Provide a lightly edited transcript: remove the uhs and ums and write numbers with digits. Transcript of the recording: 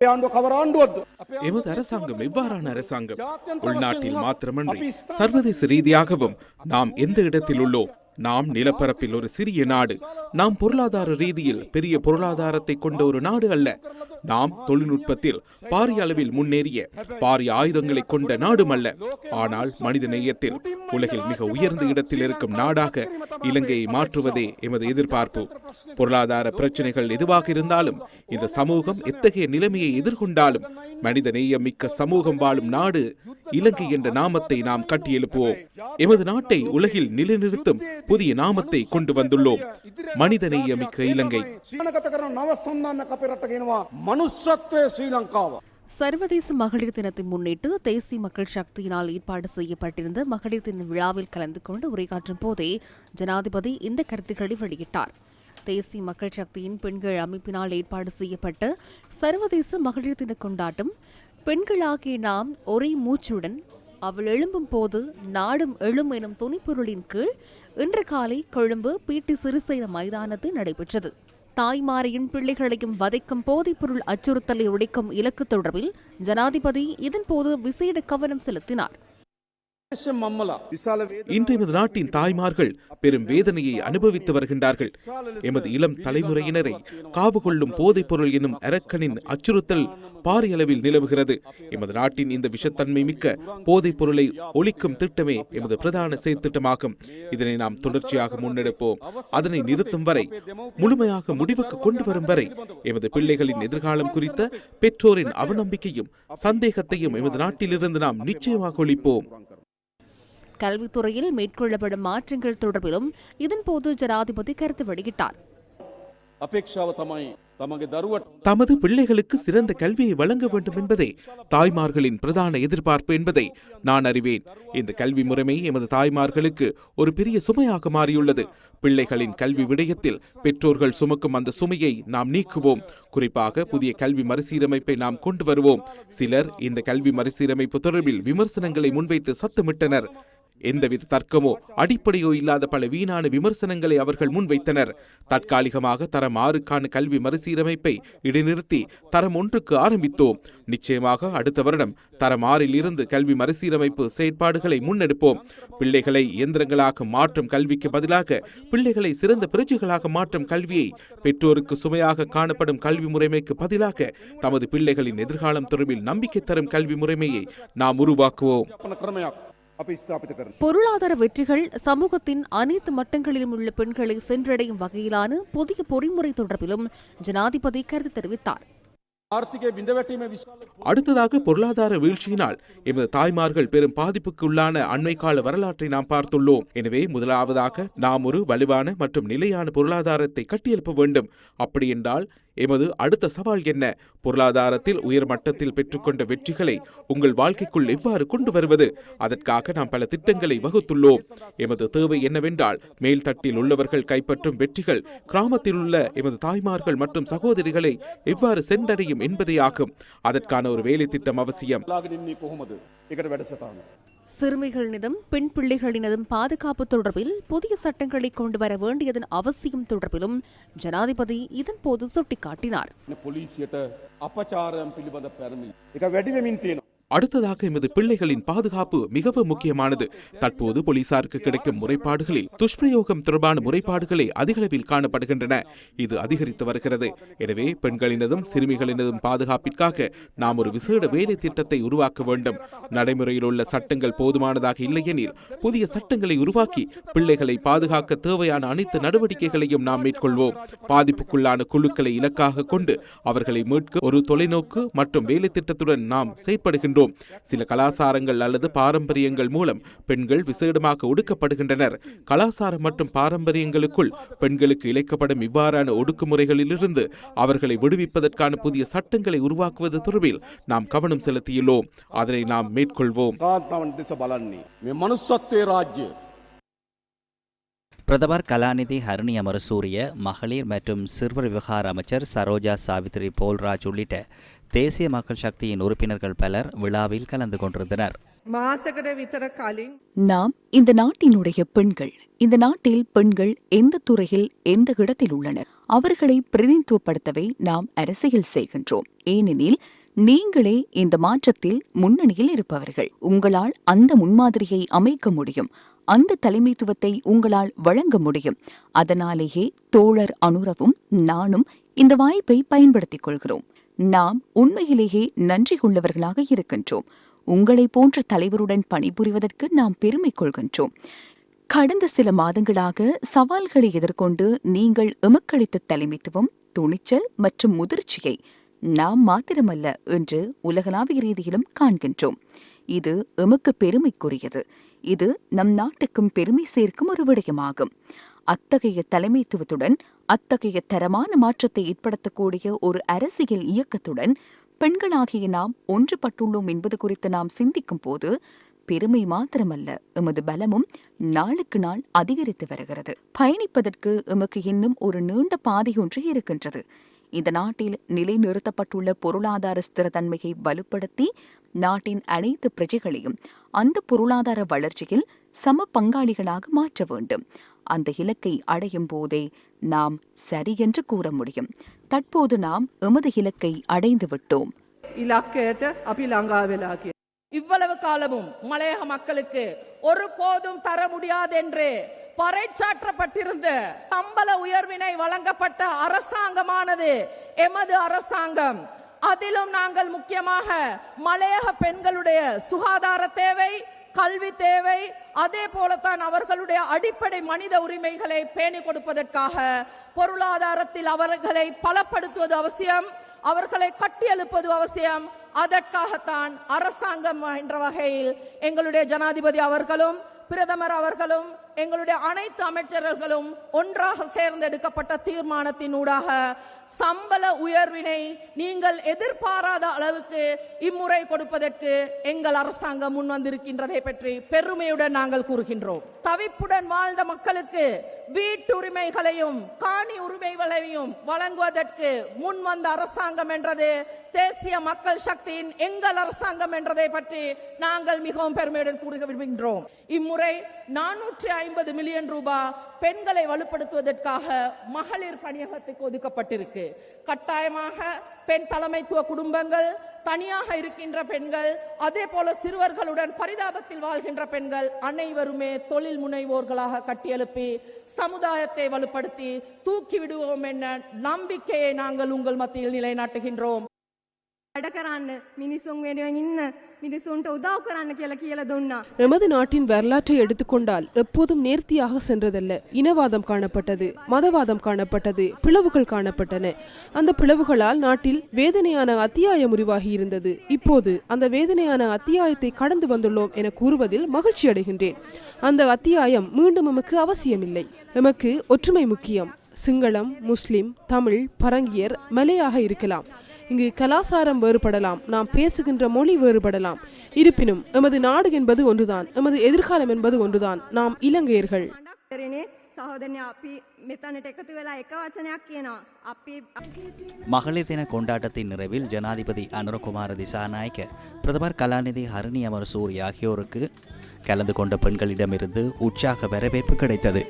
எமது அரசாங்கம் எவ்வாறான அரசாங்கம்? உள்நாட்டில் மாத்திரமன்றி சர்வதேச ரீதியாகவும் நாம் எந்த இடத்தில் உள்ளோம்? நாம் நிலப்பரப்பில் ஒரு சிறிய நாடு. நாம் பொருளாதார ரீதியில் பெரிய பொருளாதாரத்தை கொண்ட ஒரு நாடு அல்ல. நாம் தொழில்நுட்பத்தில் பாரிய அளவில் முன்னேறிய பாரிய ஆயுதங்களை கொண்ட நாடும் அல்ல. ஆனால் மனித நேயத்தில் உலகில் மிக உயர்ந்த இடத்தில் இருக்கும் நாடாக இலங்கையை மாற்றுவதே எமது எதிர்பார்ப்பு. பொருளாதார பிரச்சனைகள் எதுவாக இருந்தாலும், இந்த சமூகம் எத்தகைய நிலைமையை எதிர்கொண்டாலும், மனித நேயம் மிக்க சமூகம் வாழும் நாடு இலங்கை என்ற நாமத்தை நாம் கட்டியெழுப்புவோம். எமது நாட்டை உலகில் நிலைநிறுத்தும் புதிய நாமத்தை கொண்டு வந்துள்ளோம். மனித நேயமிக்க இலங்கை. சர்வதேச மகளிர் தினத்தை முன்னிட்டு தேசிய மக்கள் சக்தியினால் ஏற்பாடு செய்யப்பட்டிருந்த மகளிர் தின விழாவில் கலந்து கொண்டு உரையாற்றும் போதே ஜனாதிபதி இந்த கருத்துக்களை வெளியிட்டார். தேசிய மக்கள் சக்தியின் பெண்கள் அமைப்பினால் ஏற்பாடு செய்யப்பட்ட சர்வதேச மகளிர் தின கொண்டாட்டம், பெண்களாகிய நாம் ஒரே மூச்சுடன் அவள் எழும்பும் போது நாடும் எழும் எனும் துணிப்பொருளின் கீழ் இன்று காலை கொழும்பு பிடி சிறிசேன மைதானத்தில் நடைபெற்றது. தாய்மாரையும் பிள்ளைகளையும் வதைக்கும் போதைப்பொருள் அச்சுறுத்தலை ஒழிக்கும் இலக்கு தொடர்பில் ஜனாதிபதி இதன்போது விசேட கவனம் செலுத்தினார். இன்று எமது நாட்டின் தாய்மார்கள் பெரும் வேதனையை அனுபவித்து வருகின்றார்கள். எமது இளம் தலைமுறையினரை காவு கொள்ளும் போதைப் பொருள் எனும் அரக்கனின் அச்சுறுத்தல் பாரிய அளவில் நிலவுகிறது. எமது நாட்டின் இந்த விஷத்தன்மை மிக்க போதைப் பொருளை ஒழிக்கும் திட்டமே எமது பிரதான செயற்திட்டமாகும். இதனை நாம் தொடர்ச்சியாக முன்னெடுப்போம். அதனை நிறுத்தும் வரை, முழுமையாக முடிவுக்கு கொண்டு வரும் வரை, எமது பிள்ளைகளின் எதிர்காலம் குறித்த பெற்றோரின் அவநம்பிக்கையும் சந்தேகத்தையும் எமது நாட்டிலிருந்து நாம் நிச்சயமாக ஒழிப்போம். கல்வித்துறையில் மேற்கொள்ளப்படும் மாற்றங்கள் தொடர்பிலும் இதன்போது ஜனாதிபதி கருத்து வெளியிட்டார். தமது பிள்ளைகளுக்கு சிறந்த கல்வியை வழங்க வேண்டும் என்பதே தாய்மார்களின் பிரதான எதிர்பார்ப்பு என்பதை நான் அறிவேன். இந்த கல்வி முறைமை எமது தாய்மார்களுக்கு ஒரு பெரிய சுமையாக மாறியுள்ளது. பிள்ளைகளின் கல்வி விடயத்தில் பெற்றோர்கள் சுமக்கும் அந்த சுமையை நாம் நீக்குவோம். குறிப்பாக புதிய கல்வி மறுசீரமைப்பை நாம் கொண்டு வருவோம். சிலர் இந்த கல்வி மறுசீரமைப்பு தொடர்பில் விமர்சனங்களை முன்வைத்து சத்தமிட்டனர். எந்தவித தர்க்கமோ அடிப்படையோ இல்லாத பல வீணான விமர்சனங்களை அவர்கள் முன்வைத்தனர். தற்காலிகமாக தரம் 6க்கான கல்வி மறுசீரமைப்பை இடைநிறுத்தி தரம் 1க்கு ஆரம்பித்தோம். நிச்சயமாக அடுத்த வருடம் தரம் 6ல் இருந்து கல்வி மறுசீரமைப்பு செயற்பாடுகளை முன்னெடுப்போம். பிள்ளைகளை இயந்திரங்களாக மாற்றும் கல்விக்கு பதிலாக பிள்ளைகளை சிறந்த பிரஜைகளாக மாற்றும் கல்வியை, பெற்றோருக்கு சுமையாக காணப்படும் கல்வி முறைமைக்கு பதிலாக தமது பிள்ளைகளின் எதிர்காலம் தொடர்பில் நம்பிக்கை தரும் கல்வி முறைமையை நாம் உருவாக்குவோம். பொருளாதார வெற்றிகள் சமூகத்தின் அனைத்து மட்டங்களிலும் உள்ள பெண்களை சென்றடையும் வகையிலான புதிய பொறிமுறை தொடர்பிலும் ஜனாதிபதி கருத்து தெரிவித்தார். அடுத்ததாக, பொருளாதார வீழ்ச்சியினால் எமது தாய்மார்கள் பெரும் பாதிப்புக்கு உள்ளான அண்மை கால வரலாற்றை நாம் பார்த்துள்ளோம். எனவே முதலாவதாக நாம் ஒரு வலுவான மற்றும் நிலையான பொருளாதாரத்தை கட்டியெழுப்ப வேண்டும். அப்படி என்றால் எமது அடுத்த சவால் என்ன? பொருளாதாரத்தில் உயர் மட்டத்தில் பெற்றுக்கொண்ட வெற்றிகளை உங்கள் வாழ்க்கைக்குள் எவ்வாறு கொண்டு வருவது? அதற்காக நாம் பல திட்டங்களை வகுத்துள்ளோம். எமது தேவை என்னவென்றால், மேல்தட்டில் உள்ளவர்கள் கைப்பற்றும் வெற்றிகள் கிராமத்தில் உள்ள எமது தாய்மார்கள் மற்றும் சகோதரிகளை எவ்வாறு சென்றடையும் என்பதேயாகும். அதற்கான ஒரு வேலை திட்டம் அவசியம். சிறுமிகளினதும் பெண் பிள்ளைகளினதும் பாதுகாப்பு தொடர்பில் புதிய சட்டங்களை கொண்டு வர வேண்டியதன் அவசியம் தொடர்பிலும் ஜனாதிபதி இதன்போது சுட்டிக்காட்டினார். அடுத்ததாக, எமது பிள்ளைகளின் பாதுகாப்பு மிகவும் முக்கியமானது. தற்போது போலீசாருக்கு கிடைக்கும் முறைப்பாடுகளில் துஷ்பிரயோகம் தொடர்பான முறைப்பாடுகளே அதிகளவில் காணப்படுகின்றன. இது அதிகரித்து வருகிறது. எனவே பெண்களினதும் சிறுமிகளினதும் பாதுகாப்பிற்காக நாம் ஒரு விசேட வேலை திட்டத்தை உருவாக்க வேண்டும். நடைமுறையில் உள்ள சட்டங்கள் போதுமானதாக இல்லையெனில் புதிய சட்டங்களை உருவாக்கி பிள்ளைகளை பாதுகாக்க தேவையான அனைத்து நடவடிக்கைகளையும் நாம் மேற்கொள்வோம். பாதிப்புக்குள்ளான குழுக்களை இலக்காக கொண்டு அவர்களை மீட்க ஒரு தொலைநோக்கு மற்றும் வேலை திட்டத்துடன் நாம் செயற்படுகின்றோம். சில கலாசாரங்கள் அல்லது பாரம்பரியங்கள் மூலம் பெண்கள் விசேடமாக ஒடுக்கப்படுகின்றனர். கலாசாரம் மற்றும் பாரம்பரியங்களுக்குள் பெண்களுக்கு இழைக்கப்படும் இவ்வாறான ஒடுக்குமுறைகளிலிருந்து அவர்களை விடுவிப்பதற்கான புதிய சட்டங்களை உருவாக்குவது தொடர்பில் நாம் கவனம் செலுத்தியுள்ளோம். அதனை நாம் மேற்கொள்வோம். பிரதமர் கலாநிதி ஹரணி அமரசூரிய, மகளிர் மற்றும் சிறுவர் விவகார அமைச்சர் சரோஜா சாவித்ரி போல்ராஜ் உள்ளிட்ட தேசிய மக்கள் சக்தியின் உறுப்பினர்கள் பலர் விழாவில் கலந்து கொண்டிருந்தனர். මාසකට විතර කලින් நாம் இந்த நாட்டினுடைய பெண்கள், இந்த நாட்டில் பெண்கள் எந்த துறையில் எந்த இடத்தில் உள்ளனர், அவர்களை பிரதிநிதித்துவப்படுத்தவே நாம் அரசியல் செய்கின்றோம். ஏனெனில் நீங்களே இந்த மாற்றத்தில் முன்னணியில் இருப்பவர்கள். உங்களால் அந்த முன்மாதிரியை அமைக்க முடியும், அந்த தலைமைத்துவத்தை உங்களால் வழங்க முடியும். அதனாலேயே தோழர் அனுரவும் நானும் இந்த வாய்ப்பை பயன்படுத்திக் கொள்கிறோம். நாம் உண்மையிலேயே நன்றி கொண்டவர்களாக இருக்கின்றோம். உங்களை போன்ற தலைவருடன் பணிபுரிவதற்கு நாம் பெருமை கொள்கின்றோம். கடந்த சில மாதங்களாக சவால்களை எதிர்கொண்டு நீங்கள் எமக்களித்த தலைமைத்துவம், துணிச்சல் மற்றும் முதிர்ச்சியை நாம் மாத்திரமல்ல என்று உலகளாவிய ரீதியிலும் காண்கின்றோம். இது எமக்கு பெருமைக்குரியது. இது நம் நாட்டுக்கும் பெருமை சேர்க்கும் ஒரு விடயமாகும். அத்தகைய தலைமைத்துவத்துடன் அத்தகைய தரமான மாற்றத்தை ஏற்படுத்தக்கூடிய ஒரு அரசியல் இயக்கத்துடன் பெண்களாகிய நாம் ஒன்றுபட்டுள்ளோம் என்பது குறித்து நாம் சிந்திக்கும் போது பெருமை மாத்திரமல்ல, எமது பலமும் நாளுக்கு நாள் அதிகரித்து வருகிறது. பயணிப்பதற்கு எமக்கு இன்னும் ஒரு நீண்ட பாதை ஒன்று இருக்கின்றது. இந்த நாட்டில் நிலைநிறுத்தப்பட்டுள்ள பொருளாதார ஸ்திரத்தன்மையை வலுப்படுத்தி நாட்டின் அனைத்து பிரஜைகளையும் அந்த பொருளாதார வளர்ச்சியில் சம பங்காளிகளாக மாற்ற வேண்டும். அந்த இலக்கை அடையும் போதே நாம் சரி என்று கூற முடியும். தற்போது நாம் எமது இலக்கை அடைந்து விட்டோம். ඉලක්කයට අපි ළඟා වෙලා කියලා. இவ்வளவு காலமும் மலையக மக்களுக்கு ஒருபோதும் தர முடியாதென்று பறைச்சாற்றப்பட்டிருந்த சம்பள உயர்வினை வழங்கப்பட்ட அரசாங்கமானது எமது அரசாங்கம். அதிலும் நாங்கள் முக்கியமாக மலையக பெண்களுடைய சுகாதார தேவை, கல்வி தேவை, அதே போலத்தான் அவர்களுடைய அடிப்படை மனித உரிமைகளை பேணி கொடுப்பதற்காக பொருளாதாரத்தில் அவர்களை பலப்படுத்துவது அவசியம், அவர்களை கட்டியெழுப்பது அவசியம். அதற்காகத்தான் அரசாங்கம் என்ற வகையில் எங்களுடைய ஜனாதிபதி அவர்களும் பிரதமர் அவர்களும் எங்களுடைய அனைத்து அமைச்சர்களும் ஒன்றாக சேர்ந்தெடுக்கப்பட்ட தீர்மானத்தினூடாக சம்பள உயர்வினை நீங்கள் எதிர்பாராத அளவுக்கு இம்முறை கொடுப்பதற்கு எங்கள் அரசாங்கம் முன்வந்திருக்கின்றதை பற்றி பெருமையுடன் நாங்கள் கூறுகின்றோம். தவிப்புடன் வாழ்ந்த மக்களுக்கு வீட்டுரிமைகளையும் காணி உரிமைகளையும் வழங்குவதற்கு முன்வந்த அரசாங்கம் என்றது தேசிய மக்கள் சக்தியின் எங்கள் அரசாங்கம் என்றதை பற்றி நாங்கள் மிகவும் பெருமையுடன் கூற விரும்புகின்றோம். இம்முறை 450 மில்லியன் ரூபாய் பெண்களை வலுப்படுத்துவதற்காக மகளிர் பணியகத்துக்கு ஒதுக்கப்பட்டிருக்கு. கட்டாயமாக பெண் தலைமைத்துவ குடும்பங்கள், தனியாக இருக்கின்ற பெண்கள், அதே போல சிறுவர்களுடன் பரிதாபத்தில் வாழ்கின்ற பெண்கள் அனைவருமே தொழில் முனைவோர்களாக கட்டியெழுப்பி சமுதாயத்தை வலுப்படுத்தி தூக்கி விடுவோம் என்ற நம்பிக்கையை நாங்கள் உங்கள் மத்தியில் நிலைநாட்டுகின்றோம். වැඩ කරන්න මිනිසුන් වෙනුවෙන් ඉන්න මිනිසුන්ට උදව් කරන්න කියලා කියලා දුන්නා. எமது நாட்டின் வரலாற்றை எடுத்துக்கொண்டால் எப்போதும் நேர்த்தியாக சென்றதல்ல. இனவாதம் காணப்பட்டது, மதவாதம் காணப்பட்டது, பிளவுகள் காணப்பட்டன. அந்த பிளவுகளால் நாட்டில் வேதனையான அத்தியாயம் உருவாகி இருந்தது. இப்போது அந்த வேதனையான அத்தியாயத்தை கடந்து வந்துள்ளோம் என கூறுவதில் மகிழ்ச்சி அடைகின்றேன். அந்த அத்தியாயம் மீண்டும் எமக்கு அவசியமில்லை. எமக்கு ஒற்றுமை முக்கியம். சிங்களம், முஸ்லிம், தமிழ், பரங்கியர், மலையாக இருக்கலாம். இங்கு கலாசாரம் வேறுபடலாம், நாம் பேசுகின்ற மொழி வேறுபடலாம். இருப்பினும் எமது நாடு என்பது ஒன்றுதான், எமது எதிர்காலம் என்பது ஒன்றுதான். நாம் இலங்கையர்கள். සහෝදරනේ අපි මෙතනට එකතු වෙලා එක වචනයක් කියනවා. අපි மகளிர் தின கொண்டாட்டத்தின் நிறைவில் ஜனாதிபதி அனுரகுமார திசாநாயக்க, பிரதமர் கலாநிதி ஹரணி அமரசூரி ஆகியோருக்கு கலந்து கொண்ட பெண்களிடமிருந்து உற்சாக வரவேற்பு கிடைத்தது.